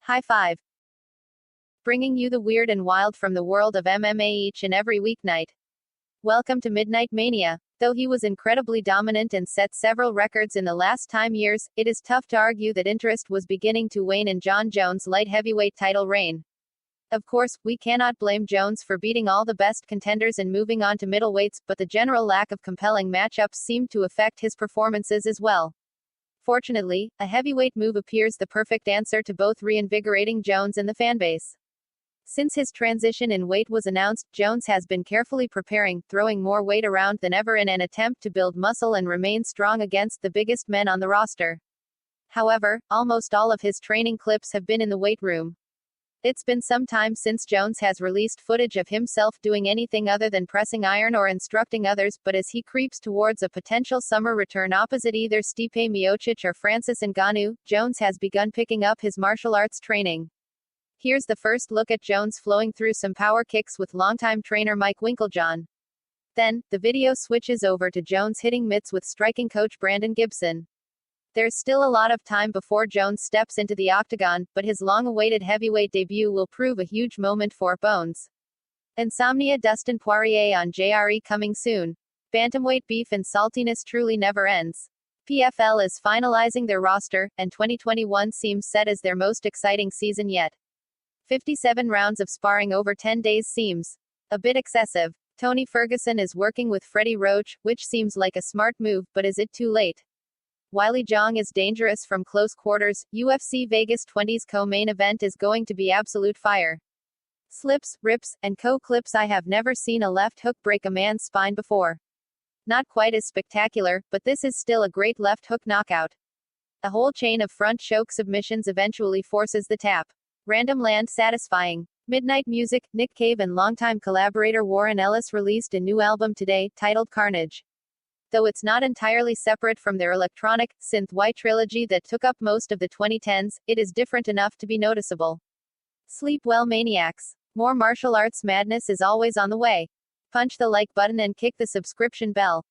High five. Bringing you the weird and wild from the world of MMA each and every weeknight. Welcome to Midnight Mania. Though he was incredibly dominant and set several records in the last time years, it is tough to argue that interest was beginning to wane in Jon Jones' light heavyweight title reign. Of course, we cannot blame Jones for beating all the best contenders and moving on to middleweights, but the general lack of compelling matchups seemed to affect his performances as well. Fortunately, a heavyweight move appears the perfect answer to both reinvigorating Jones and the fanbase. Since his transition in weight was announced, Jones has been carefully preparing, throwing more weight around than ever in an attempt to build muscle and remain strong against the biggest men on the roster. However, almost all of his training clips have been in the weight room. It's been some time since Jones has released footage of himself doing anything other than pressing iron or instructing others, but as he creeps towards a potential summer return opposite either Stipe Miocic or Francis Ngannou, Jones has begun picking up his martial arts training. Here's the first look at Jones flowing through some power kicks with longtime trainer Mike Winkeljohn. Then, the video switches over to Jones hitting mitts with striking coach Brandon Gibson. There's still a lot of time before Jones steps into the octagon, but his long-awaited heavyweight debut will prove a huge moment for Bones. Insomnia Dustin Poirier on JRE coming soon. Bantamweight beef and saltiness truly never ends. PFL is finalizing their roster, and 2021 seems set as their most exciting season yet. 57 rounds of sparring over 10 days seems a bit excessive. Tony Ferguson is working with Freddie Roach, which seems like a smart move, but is it too late? Weili Zhang is dangerous from close quarters. UFC Vegas 20's co-main event is going to be absolute fire. Slips, rips, and clips. I have never seen a left hook break a man's spine before. Not quite as spectacular, but this is still a great left hook knockout. A whole chain of front choke submissions eventually forces the tap. Random land satisfying. Midnight Music, Nick Cave and longtime collaborator Warren Ellis released a new album today, titled Carnage. Though it's not entirely separate from their electronic, synth-why trilogy that took up most of the 2010s, it is different enough to be noticeable. Sleep well, maniacs. More martial arts madness is always on the way. Punch the like button and kick the subscription bell.